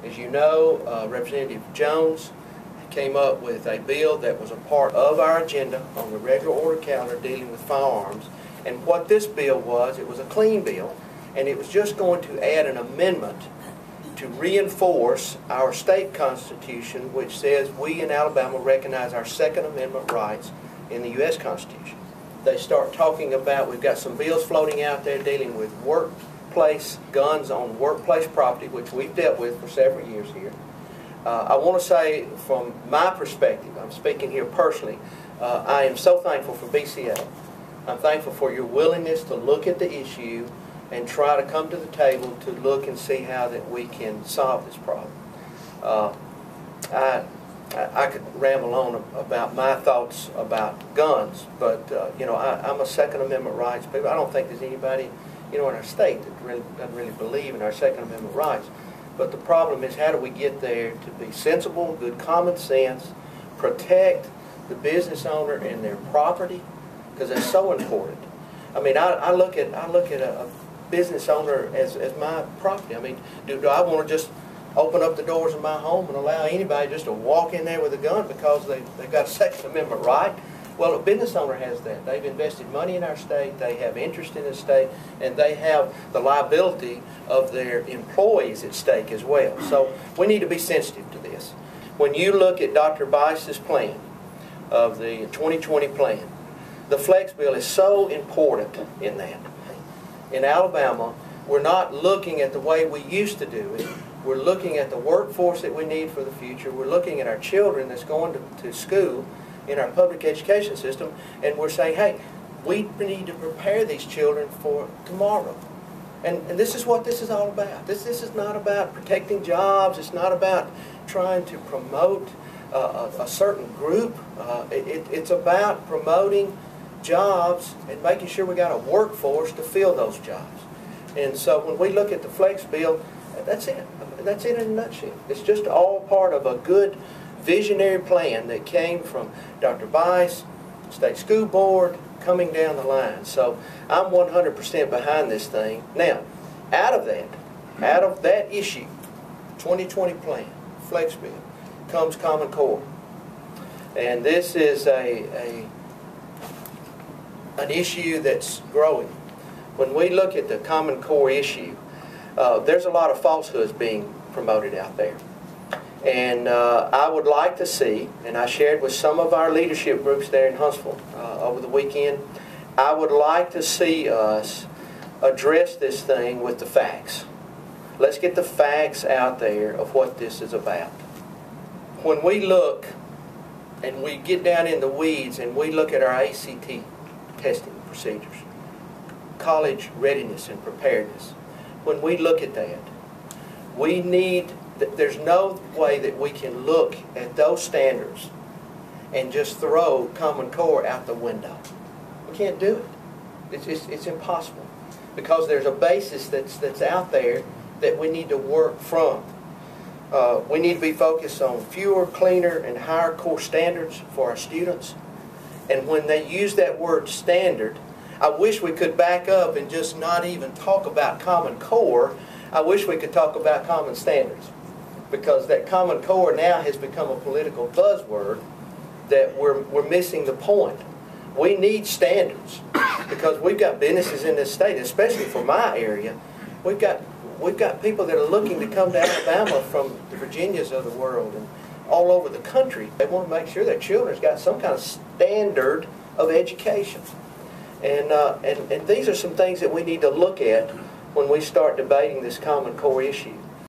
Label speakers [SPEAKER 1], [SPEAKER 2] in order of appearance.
[SPEAKER 1] As you know, Representative Jones came up with a bill that was a part of our agenda on the regular order calendar dealing with firearms. And what this bill was, it was a clean bill, and it was just going to add an amendment to reinforce our state constitution, which says we in Alabama recognize our Second Amendment rights in the U.S. Constitution. They start talking about, we've got some bills floating out there dealing with workplace guns on workplace property, which we've dealt with for several years here. I want to say, from my perspective, I'm speaking here personally, I am so thankful for BCA. I'm thankful for your willingness to look at the issue and try to come to the table to look and see how that we can solve this problem. I could ramble on about my thoughts about guns, but you know, I'm a Second Amendment rights people. I don't think there's anybody, you know, in our state that doesn't really believe in our Second Amendment rights. But the problem is, how do we get there to be sensible, good common sense, protect the business owner and their property, because that's so important. I mean, I look at a business owner as my property. I mean, do I want to just open up the doors of my home and allow anybody just to walk in there with a gun because they've got a Second Amendment right? Well, a business owner has that. They've invested money in our state, they have interest in the state, and they have the liability of their employees at stake as well. So we need to be sensitive to this. When you look at Dr. Bice's plan of the 2020 plan, the flex bill is so important in that. In Alabama, we're not looking at the way we used to do it. We're looking at the workforce that we need for the future. We're looking at our children that's going to school in our public education system, and we're saying, hey, we need to prepare these children for tomorrow. And this is what this is all about. This is not about protecting jobs. It's not about trying to promote a certain group. It's about promoting jobs and making sure we got a workforce to fill those jobs. And so when we look at the flex bill, that's it. That's it in a nutshell. It's just all part of a good visionary plan that came from Dr. Bice, State School Board, coming down the line. So I'm 100% behind this thing. Now, out of that issue, 2020 plan, flex bill, comes Common Core. And this is an issue that's growing. When we look at the Common Core issue, there's a lot of falsehoods being promoted out there. And I would like to see, and I shared with some of our leadership groups there in Huntsville over the weekend, I would like to see us address this thing with the facts. Let's get the facts out there of what this is about. When we look and we get down in the weeds and we look at our ACT testing procedures, college readiness and preparedness, when we look at that, there's no way that we can look at those standards and just throw Common Core out the window. We can't do it. It's impossible, because there's a basis that's out there that we need to work from. We need to be focused on fewer, cleaner, and higher core standards for our students. And when they use that word standard, I wish we could back up and just not even talk about Common Core. I wish we could talk about common standards, because that Common Core now has become a political buzzword that we're missing the point. We need standards, because we've got businesses in this state, especially for my area. We've got people that are looking to come to Alabama from the Virginias of the world and all over the country. They want to make sure their children's got some kind of standard of education. And these are some things that we need to look at when we start debating this Common Core issue.